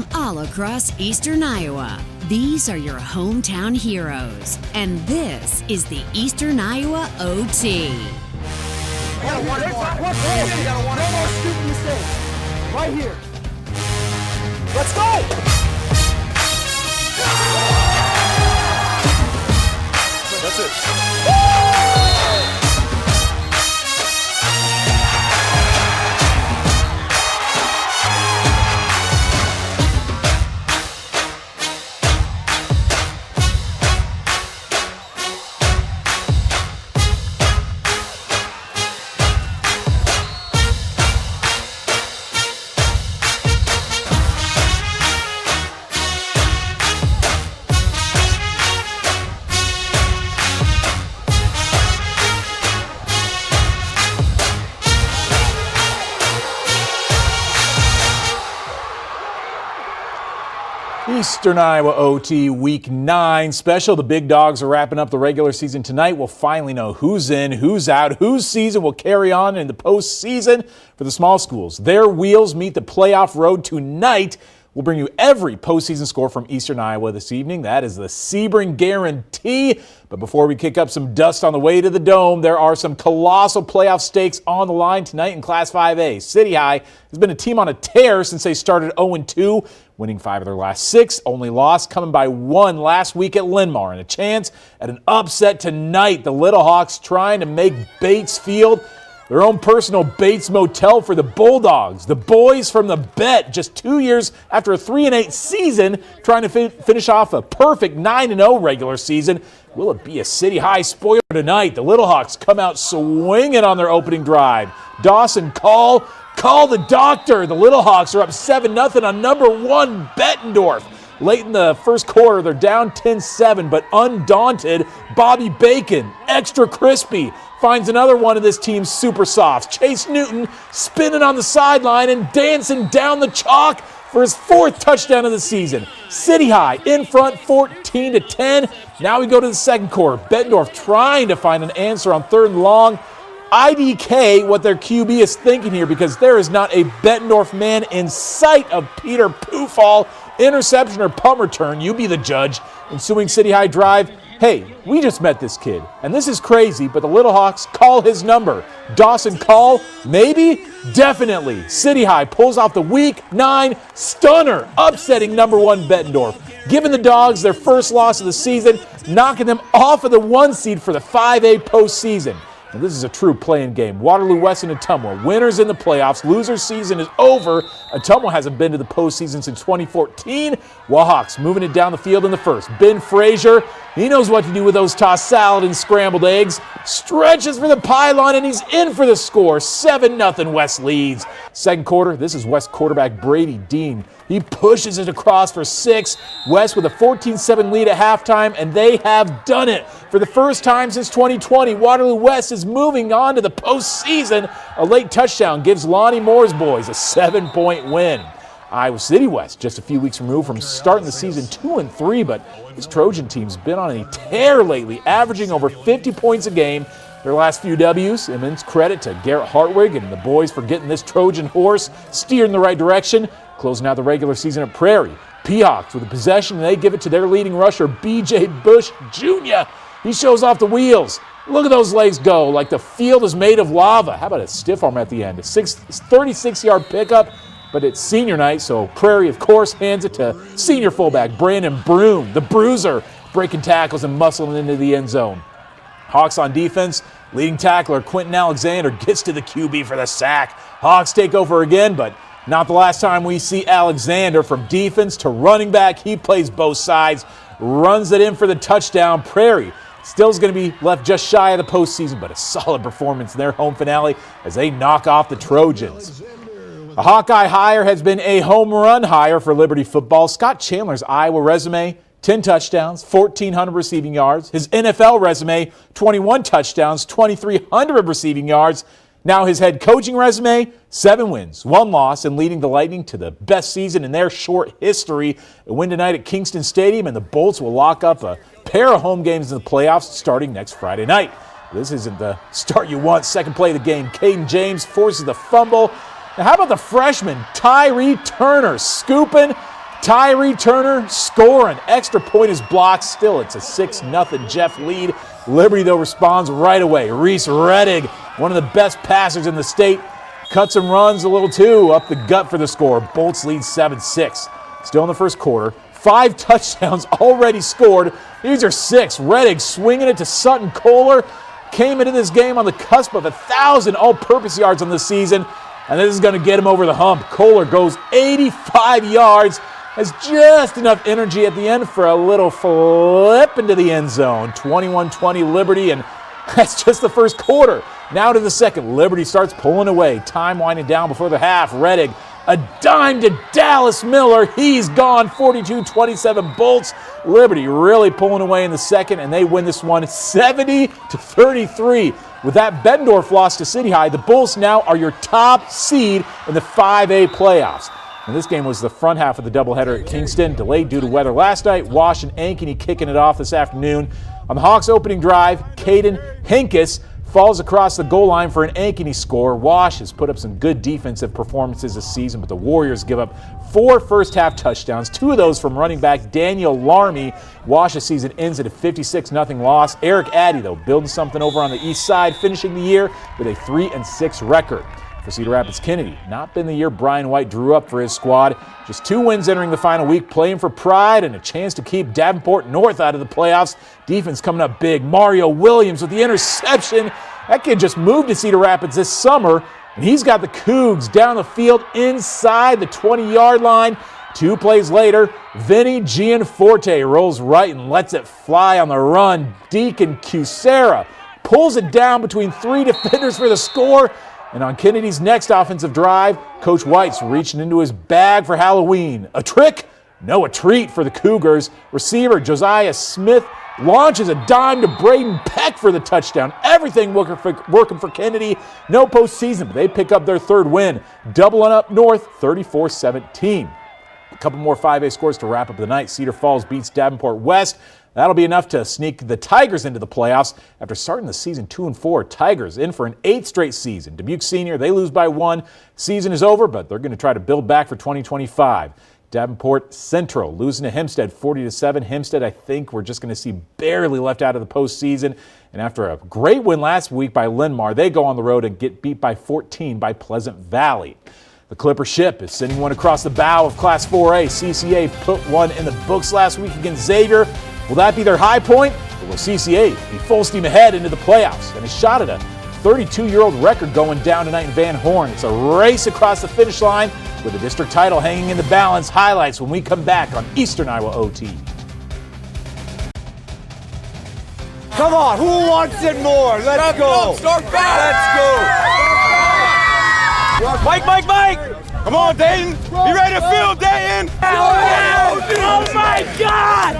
From all across eastern Iowa, these are your hometown heroes. And this is the Eastern Iowa OT. One more stupid mistake. Right here. Let's go! That's it. Eastern Iowa OT Week 9 special. The big dogs are wrapping up the regular season tonight. We'll finally know who's in, who's out, whose season will carry on in the postseason for the small schools. Their wheels meet the playoff road tonight. We'll bring you every postseason score from Eastern Iowa this evening. That is the Sebring guarantee. But before we kick up some dust on the way to the Dome, there are some colossal playoff stakes on the line tonight in Class 5A. City High has been a team on a tear since they started 0-2, winning 5 of their last 6. Only loss coming by 1 last week at Linn-Mar, and a chance at an upset tonight. The Little Hawks trying to make Bates Field their own personal Bates Motel for the Bulldogs. The boys from the Bet, just 2 years after a 3-8 season, trying to finish off a perfect 9-0 regular season. Will it be a City High spoiler tonight? The Little Hawks come out swinging on their opening drive. Dawson call the doctor. The Little Hawks are up 7-0 on number 1 Bettendorf. Late in the first quarter, they're down 10-7, but undaunted, Bobby Bacon, extra crispy, finds another one of this team's super softs. Chase Newton spinning on the sideline and dancing down the chalk for his 4th touchdown of the season. City High in front 14-10. Now we go to the second quarter. Bettendorf trying to find an answer on 3rd and long. IDK what their QB is thinking here, because there is not a Bettendorf man in sight of Peter Poofall. Interception or punt return, you be the judge. Ensuing City High drive. Hey, we just met this kid, and this is crazy, but the Little Hawks call his number. Dawson call? Maybe? Definitely. City High pulls off the Week 9 stunner, upsetting number 1 Bettendorf, giving the Dogs their first loss of the season, knocking them off of the 1 seed for the 5A postseason. And this is a true play-in game. Waterloo West and Ottumwa, winners in the playoffs. Losers season is over. Ottumwa hasn't been to the postseason since 2014. Wahawks moving it down the field in the first. Ben Frazier, he knows what to do with those tossed salad and scrambled eggs. Stretches for the pylon, and he's in for the score. 7-0 West leads. Second quarter, this is West quarterback Brady Dean. He pushes it across for 6. West with a 14-7 lead at halftime, and they have done it. For the first time since 2020, Waterloo West is moving on to the postseason. A late touchdown gives Lonnie Moore's boys a 7-point win. Iowa City West just a few weeks removed from starting the season 2-3, but this Trojan team's been on a tear lately, averaging over 50 points a game. Their last few W's, immense credit to Garrett Hartwig and the boys for getting this Trojan horse steered in the right direction. Closing out the regular season at Prairie. P-Hawks with a possession, and they give it to their leading rusher, B.J. Bush Jr. He shows off the wheels. Look at those legs go, like the field is made of lava. How about a stiff arm at the end? A 36-yard pickup, but it's senior night, so Prairie, of course, hands it to senior fullback Brandon Broom, the bruiser, breaking tackles and muscling into the end zone. Hawks on defense. Leading tackler Quentin Alexander gets to the QB for the sack. Hawks take over again, but not the last time we see Alexander. From defense to running back, he plays both sides, runs it in for the touchdown. Prairie still is going to be left just shy of the postseason, but a solid performance in their home finale as they knock off the Trojans. A Hawkeye hire has been a home run hire for Liberty football. Scott Chandler's Iowa resume, 10 touchdowns, 1,400 receiving yards. His NFL resume, 21 touchdowns, 2,300 receiving yards. Now his head coaching resume, 7 wins, 1 loss, and leading the Lightning to the best season in their short history. A win tonight at Kingston Stadium, and the Bolts will lock up a pair of home games in the playoffs starting next Friday night. This isn't the start you want. Second play of the game, Caden James forces the fumble. Now how about the freshman, Tyree Turner, scooping Tyree Turner scoring. Extra point is blocked. Still, it's a 6-0 Jeff lead. Liberty, though, responds right away. Reese Reddig, one of the best passers in the state, cuts and runs a little too, up the gut for the score. Bolts lead 7-6. Still in the first quarter. 5 touchdowns already scored. These are 6. Reddig swinging it to Sutton Kohler. Came into this game on the cusp of 1,000 all-purpose yards on the season, and this is going to get him over the hump. Kohler goes 85 yards, has just enough energy at the end for a little flip into the end zone. 21-20 Liberty, and that's just the first quarter. Now to the second. Liberty starts pulling away. Time winding down before the half. Reddig, a dime to Dallas Miller. He's gone. 42-27 Bolts. Liberty really pulling away in the second, and they win this one 70-33. With that Bettendorf loss to City High, the Bulls now are your top seed in the 5A playoffs. And this game was the front half of the doubleheader at Kingston, delayed due to weather last night. Wash and Ankeny kicking it off this afternoon. On the Hawks' opening drive, Caden Hinkes falls across the goal line for an Ankeny score. Wash has put up some good defensive performances this season, but the Warriors give up 4 first-half touchdowns, 2 of those from running back Daniel Larmy. Wash's season ends at a 56-0 loss. Eric Addy, though, building something over on the east side, finishing the year with a 3-6 record. For Cedar Rapids Kennedy, not been the year Brian White drew up for his squad. Just 2 wins entering the final week, playing for pride and a chance to keep Davenport North out of the playoffs. Defense coming up big. Mario Williams with the interception. That kid just moved to Cedar Rapids this summer, and he's got the Cougs down the field inside the 20-yard line. 2 plays later, Vinny Gianforte rolls right and lets it fly on the run. Deacon Cusera pulls it down between 3 defenders for the score. And on Kennedy's next offensive drive, Coach White's reaching into his bag for Halloween. A trick? No, a treat for the Cougars. Receiver Josiah Smith launches a dime to Braden Peck for the touchdown. Everything working for Kennedy. No postseason, but they pick up their 3rd win. Doubling up north, 34-17. A couple more 5A scores to wrap up the night. Cedar Falls beats Davenport West. That'll be enough to sneak the Tigers into the playoffs. After starting the season 2-4, Tigers in for an 8th straight season. Dubuque Senior, they lose by 1. Season is over, but they're going to try to build back for 2025. Davenport Central losing to Hempstead 40-7. Hempstead, I think we're just going to see barely left out of the postseason. And after a great win last week by Linmar, they go on the road and get beat by 14 by Pleasant Valley. The Clipper Ship is sending one across the bow of Class 4A. CCA put one in the books last week against Xavier. Will that be their high point, or will CCA be full steam ahead into the playoffs? And a shot at a 32-year-old record going down tonight in Van Horn. It's a race across the finish line with the district title hanging in the balance. Highlights when we come back on Eastern Iowa OT. Come on, who wants it more? Let's go. Start fast. Let's go. Mike. Come on, Dayton. Be ready to field, Dayton. Oh my God!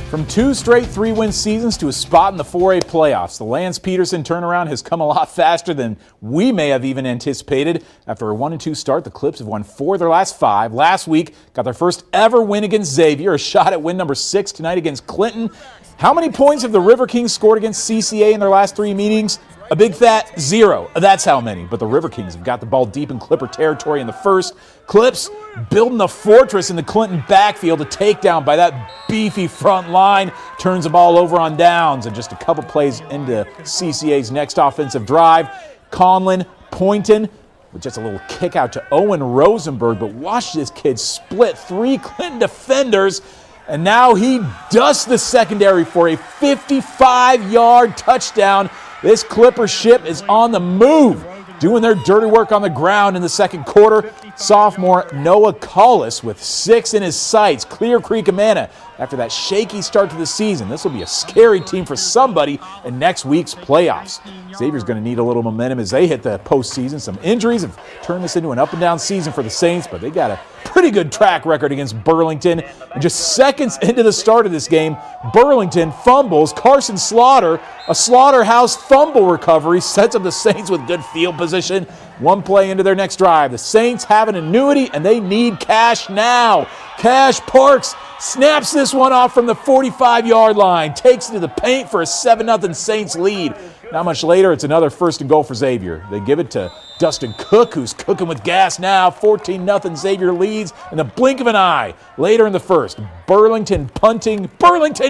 From 2 straight 3-win seasons to a spot in the 4A playoffs, the Lance Peterson turnaround has come a lot faster than we may have even anticipated. After a 1-2 start, the Clips have won 4 of their last 5. Last week, got their first ever win against Xavier, a shot at win number 6 tonight against Clinton. How many points have the River Kings scored against CCA in their last 3 meetings? A big fat 0. That's how many. But the River Kings have got the ball deep in Clipper territory in the first. Clips building the fortress in the Clinton backfield. A takedown by that beefy front line. Turns the ball over on downs. And just a couple plays into CCA's next offensive drive. Conlon Poynton with just a little kick out to Owen Rosenberg. But watch this kid split 3 Clinton defenders. And now he dusts the secondary for a 55-yard touchdown. This Clipper Ship is on the move, doing their dirty work on the ground in the second quarter. Sophomore Noah Collis with 6 in his sights. Clear Creek Amana after that shaky start to the season. This will be a scary team for somebody in next week's playoffs. Xavier's going to need a little momentum as they hit the postseason. Some injuries have turned this into an up-and-down season for the Saints, but they got a pretty good track record against Burlington. And just seconds into the start of this game, Burlington fumbles. Carson Slaughter, a slaughterhouse fumble recovery, sets up the Saints with good field position. 1 play into their next drive. The Saints have an annuity, and they need Cash now. Cash Parks snaps this one off from the 45-yard line, takes it to the paint for a 7-0 Saints lead. Not much later, it's another first and goal for Xavier. They give it to Dustin Cook, who's cooking with gas now. 14-0 Xavier leads in the blink of an eye. Later in the first, Burlington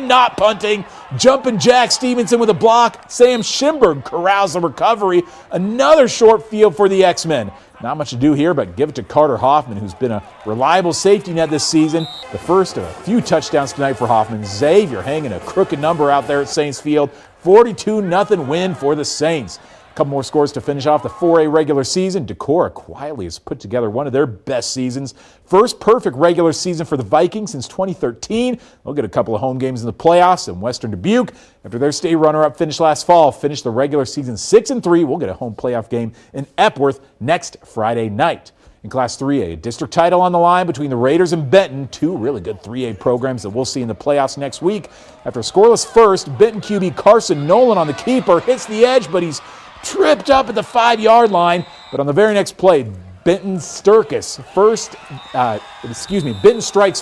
not punting. Jumping Jack Stevenson with a block. Sam Schimberg corrals the recovery. Another short field for the X-Men. Not much to do here, but give it to Carter Hoffman, who's been a reliable safety net this season. The first of a few touchdowns tonight for Hoffman. Xavier hanging a crooked number out there at Saints Field. 42-0 win for the Saints. A couple more scores to finish off the 4A regular season. Decorah quietly has put together one of their best seasons. First perfect regular season for the Vikings since 2013. They'll get a couple of home games in the playoffs. And Western Dubuque, after their state runner-up finish last fall, finished the regular season 6-3. We'll get a home playoff game in Epworth next Friday night. In Class 3A, a district title on the line between the Raiders and Benton, two really good 3A programs that we'll see in the playoffs next week. After a scoreless first, Benton QB Carson Nolan on the keeper hits the edge, but he's tripped up at the 5-yard line. But on the very next play, Benton strikes first. Dylan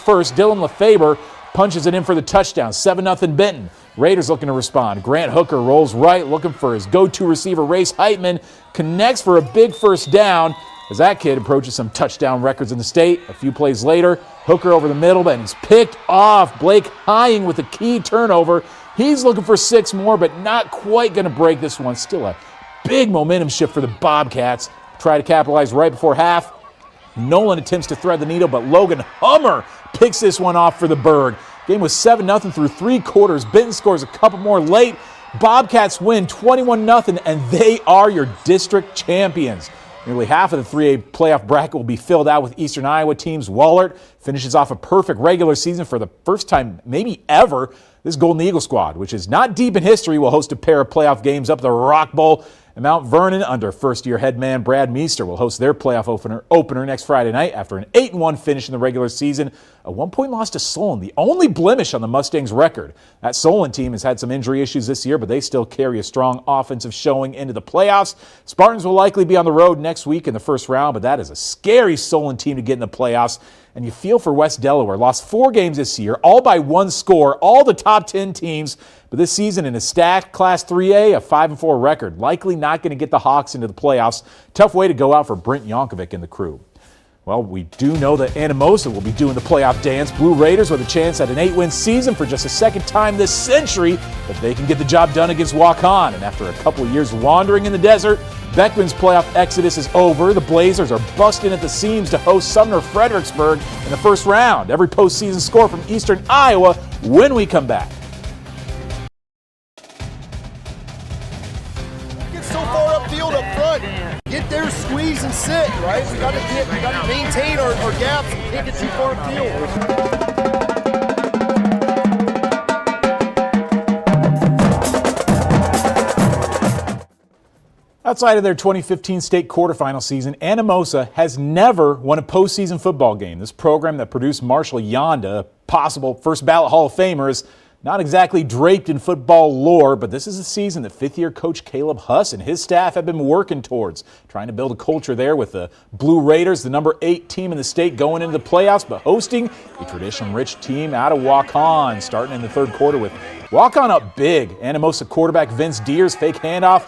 LeFaber punches it in for the touchdown. 7-0 Benton. Raiders looking to respond. Grant Hooker rolls right, looking for his go-to receiver, Race Heitman, connects for a big first down. As that kid approaches some touchdown records in the state. A few plays later, Hooker over the middle, and he's picked off. Blake Hying with a key turnover. He's looking for 6 more, but not quite going to break this one. Still a big momentum shift for the Bobcats. Try to capitalize right before half. Nolan attempts to thread the needle, but Logan Hummer picks this one off for the Berg. Game was 7-0 through 3 quarters. Benton scores a couple more late. Bobcats win 21-0, and they are your district champions. Nearly half of the 3A playoff bracket will be filled out with Eastern Iowa teams. Wahlert finishes off a perfect regular season for the first time maybe ever. This Golden Eagle squad, which is not deep in history, will host a pair of playoff games up at the Rock Bowl. And Mount Vernon, under first-year head man Brad Meester, will host their playoff opener next Friday night after an 8-1 finish in the regular season. A 1-point loss to Solon, the only blemish on the Mustangs' record. That Solon team has had some injury issues this year, but they still carry a strong offensive showing into the playoffs. Spartans will likely be on the road next week in the first round, but that is a scary Solon team to get in the playoffs. And you feel for West Delaware. Lost 4 games this year, all by 1 score, all the top 10 teams. But this season in a stacked Class 3A, a 5-4 record. Likely not going to get the Hawks into the playoffs. Tough way to go out for Brent Yankovic and the crew. Well, we do know that Anamosa will be doing the playoff dance. Blue Raiders with a chance at an 8-win season for just a second time this century if they can get the job done against Waukon. And after a couple of years wandering in the desert, Beckman's playoff exodus is over. The Blazers are busting at the seams to host Sumner Fredericksburg in the first round. Every postseason score from Eastern Iowa when we come back. Get so far upfield up front. Get there, squeeze, and sit, right? We got to maintain our gaps. We can't get too far upfield. Outside of their 2015 state quarterfinal season, Anamosa has never won a postseason football game. This program that produced Marshall Yonda, a possible first ballot Hall of Famer, is not exactly draped in football lore, but this is a season that fifth-year coach Caleb Huss and his staff have been working towards, trying to build a culture there with the Blue Raiders, the number 8 team in the state, going into the playoffs, but hosting a tradition-rich team out of Waukon, starting in the third quarter with Waukon up big. Anamosa quarterback Vince Deers, fake handoff,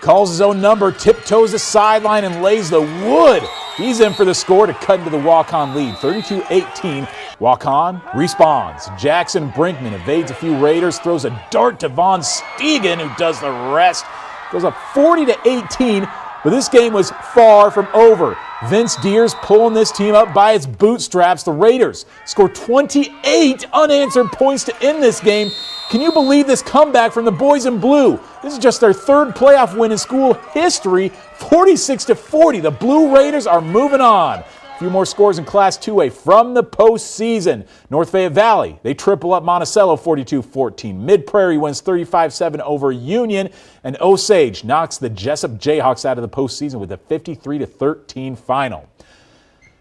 calls his own number, tiptoes the sideline, and lays the wood. He's in for the score to cut into the Waukon lead, 32-18. Waukon respawns. Jackson Brinkman evades a few Raiders, throws a dart to Vaughn Stegan, who does the rest. Goes up 40-18, but this game was far from over. Vince Deers pulling this team up by its bootstraps. The Raiders score 28 unanswered points to end this game. Can you believe this comeback from the boys in blue? This is just their 3rd playoff win in school history, 46-40. The Blue Raiders are moving on. A few more scores in Class 2A from the postseason. North Fayette Valley, they triple up Monticello 42-14. Mid-Prairie wins 35-7 over Union. And Osage knocks the Jessup Jayhawks out of the postseason with a 53-13 final.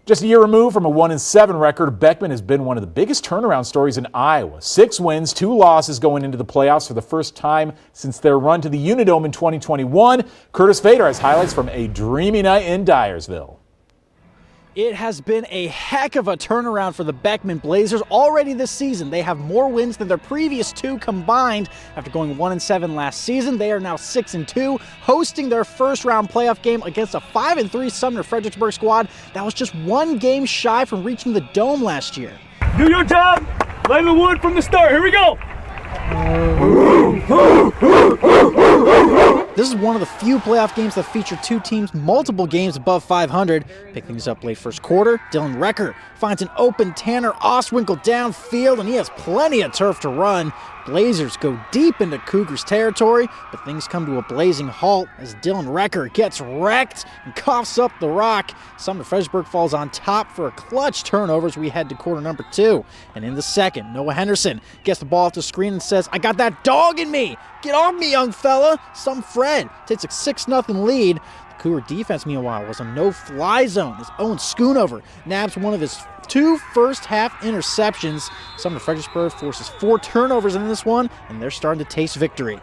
Just a year removed from a 1-7 record, Beckman has been one of the biggest turnaround stories in Iowa. 6 wins, 2 losses going into the playoffs for the first time since their run to the Unidome in 2021. Curtis Vader has highlights from a dreamy night in Dyersville. It has been a heck of a turnaround for the Beckman Blazers. Already this season, they have more wins than their previous 2 combined. After going 1-7 last season, they are now 6-2, hosting their first-round playoff game against a 5-3 Sumner Fredericksburg squad that was just 1 game shy from reaching the Dome last year. Do your job. Lay the wood from the start. Here we go. This is one of the few playoff games that feature 2 teams multiple games above 500. Pick things up late first quarter. Dylan Recker finds an open Tanner Ostwinkle downfield, and he has plenty of turf to run. Blazers go deep into Cougars territory, but things come to a blazing halt as Dylan Recker gets wrecked and coughs up the rock. Sumner Fredericksburg falls on top for a clutch turnover as we head to quarter number 2. And in the second, Noah Henderson gets the ball off the screen and says, "I got that dog in me! Get off me, young fella!" Some Fred takes a 6-0 lead. The Cougar defense, meanwhile, was a no-fly zone as Owen Schoonover nabs one of his 2 first-half interceptions. Sumner Fredericksburg forces 4 turnovers in this one, and they're starting to taste victory.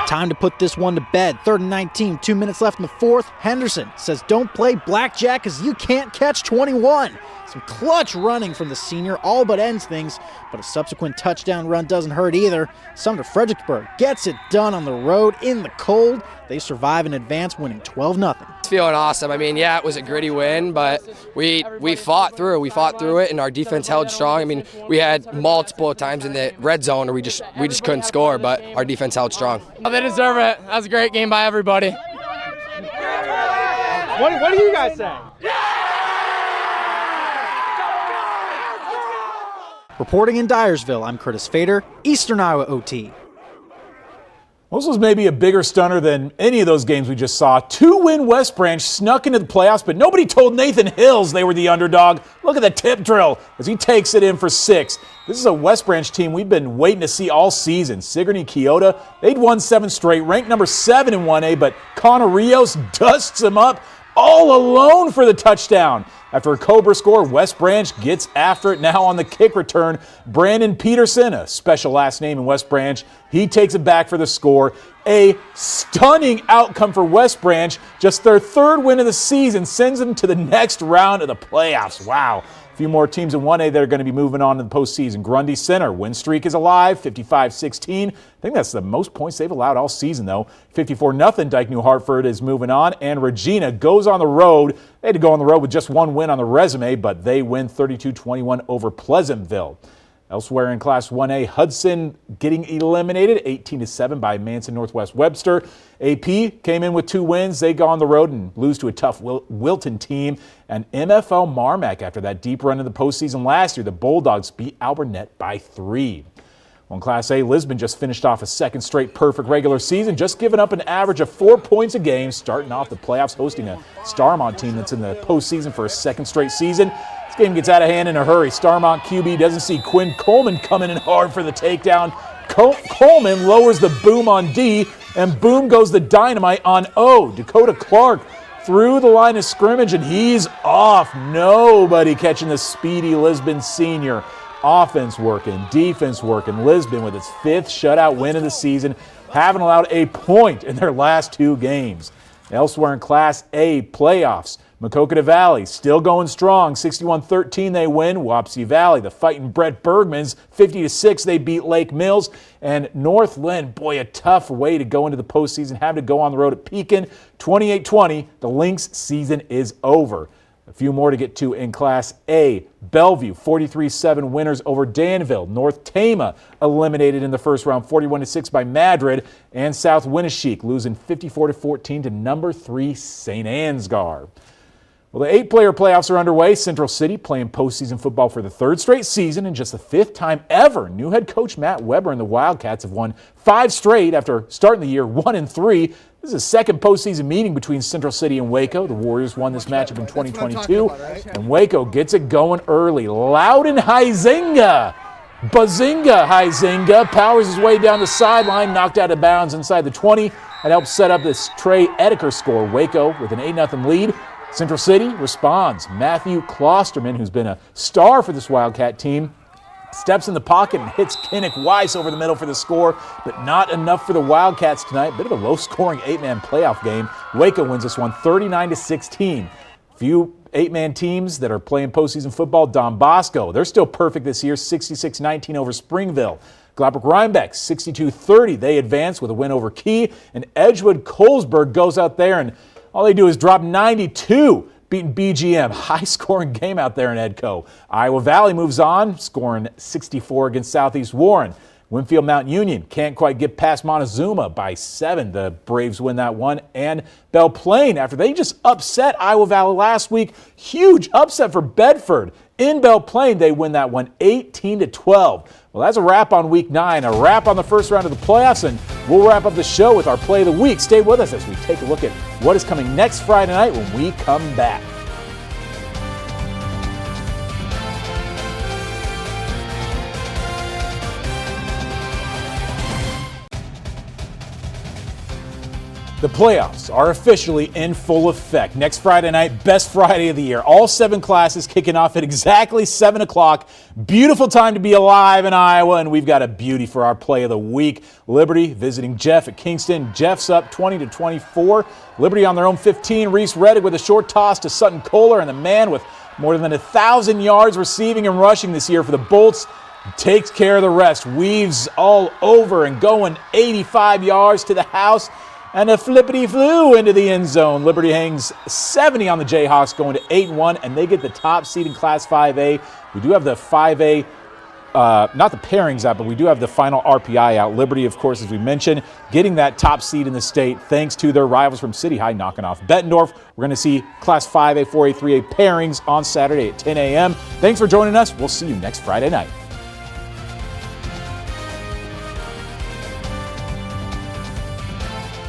Time to put this one to bed. 3rd and 19, 2 minutes left in the 4th. Henderson says, "Don't play blackjack because you can't catch 21. Some clutch running from the senior all but ends things, but a subsequent touchdown run doesn't hurt either. Sumner Fredericksburg gets it done on the road in the cold. They survive and advance, winning 12-0. It's feeling awesome. I mean, yeah, it was a gritty win, but we fought through. We fought through it, and our defense held strong. I mean, we had multiple times in the red zone where we just couldn't score, but our defense held strong. Oh, they deserve it. That was a great game by everybody. What do you guys say? Reporting in Dyersville, I'm Curtis Fader, Eastern Iowa OT. Well, this was maybe a bigger stunner than any of those games we just saw. 2-win West Branch snuck into the playoffs, but nobody told Nathan Hills they were the underdog. Look at the tip drill as he takes it in for 6. This is a West Branch team we've been waiting to see all season. Sigourney Keota, they'd won 7 straight, ranked number 7 in 1A, but Connor Rios dusts him up all alone for the touchdown. After a Cobra score, West Branch gets after it now on the kick return. Brandon Peterson, a special last name in West Branch, he takes it back for the score. A stunning outcome for West Branch. Just their 3rd win of the season sends them to the next round of the playoffs. Wow. A few more teams in 1A that are going to be moving on to the postseason. Grundy Center, win streak is alive, 55-16. I think that's the most points they've allowed all season, though. 54-0, Dyke New Hartford is moving on. And Regina goes on the road. They had to go on the road with just 1 win on the resume, but they win 32-21 over Pleasantville. Elsewhere in Class 1A, Hudson getting eliminated 18-7 by Manson Northwest Webster. AP came in with 2 wins. They go on the road and lose to a tough Wilton team. And MFL Marmac, after that deep run in the postseason last year, the Bulldogs beat Albernet by 3. Well, in Class A, Lisbon just finished off a 2nd straight perfect regular season, just giving up an average of 4 points a game, starting off the playoffs, hosting a Starmont team that's in the postseason for a 2nd straight season. This game gets out of hand in a hurry. Starmont QB doesn't see Quinn Coleman coming in hard for the takedown. Coleman lowers the boom on D, and boom goes the dynamite on O. Dakota Clark through the line of scrimmage, and he's off. Nobody catching the speedy Lisbon senior. Offense working, defense working. Lisbon with its 5th shutout win of the season, haven't allowed a point in their last 2 games. Elsewhere in Class A playoffs, Maquoketa Valley still going strong. 61-13 they win. Wapsie Valley, the fighting Brett Bergmans, 50-6 they beat Lake Mills. And Northland, boy, a tough way to go into the postseason, having to go on the road at Pekin. 28-20, the Lynx season is over. A few more to get to in Class A. Bellevue, 43-7 winners over Danville. North Tama eliminated in the first round, 41-6 by Madrid. And South Winneshiek losing 54-14 to number 3 St. Ansgar. Well, the 8-player playoffs are underway. Central City playing postseason football for the 3rd straight season and just the 5th time ever. New head coach Matt Weber and the Wildcats have won 5 straight after starting the year 1-3. This is the 2nd postseason meeting between Central City and Waco. The Warriors won this matchup in 2022, and Waco gets it going early. Loudon Huizinga, Bazinga Huizinga powers his way down the sideline, knocked out of bounds inside the 20. That helps set up this Trey Edeker score. Waco with an 8-0 lead. Central City responds. Matthew Klosterman, who's been a star for this Wildcat team, steps in the pocket and hits Kinnick Weiss over the middle for the score, but not enough for the Wildcats tonight. Bit of a low-scoring 8-man playoff game. Waco wins this one 39-16. Few 8-man teams that are playing postseason football. Don Bosco, they're still perfect this year, 66-19 over Springville. Gladbrook-Rhinebeck, 62-30. They advance with a win over Key. And Edgewood-Colesburg goes out there, and all they do is drop 92. Beating BGM. High-scoring game out there in Edco. Iowa Valley moves on, scoring 64 against Southeast Warren. Winfield Mount Union can't quite get past Montezuma by 7. The Braves win that one. And Belle Plaine, after they just upset Iowa Valley last week, huge upset for Bedford. In Belle Plaine, they win that one 18-12. Well, that's a wrap on Week 9, a wrap on the first round of the playoffs, and we'll wrap up the show with our Play of the Week. Stay with us as we take a look at what is coming next Friday night when we come back. The playoffs are officially in full effect. Next Friday night, best Friday of the year. All 7 classes kicking off at exactly 7 o'clock. Beautiful time to be alive in Iowa, and we've got a beauty for our Play of the Week. Liberty visiting Jeff at Kingston. Jeff's up 20-24. Liberty on their own 15. Reese Reddick with a short toss to Sutton Kohler, and the man with more than 1,000 yards receiving and rushing this year for the Bolts takes care of the rest. Weaves all over and going 85 yards to the house. And a flippity flew into the end zone. Liberty hangs 70 on the Jayhawks, going to 8-1, and they get the top seed in Class 5A. We do have the 5A, not the pairings out, but we do have the final RPI out. Liberty, of course, as we mentioned, getting that top seed in the state thanks to their rivals from City High knocking off Bettendorf. We're going to see Class 5A, 4A, 3A pairings on Saturday at 10 a.m. Thanks for joining us. We'll see you next Friday night.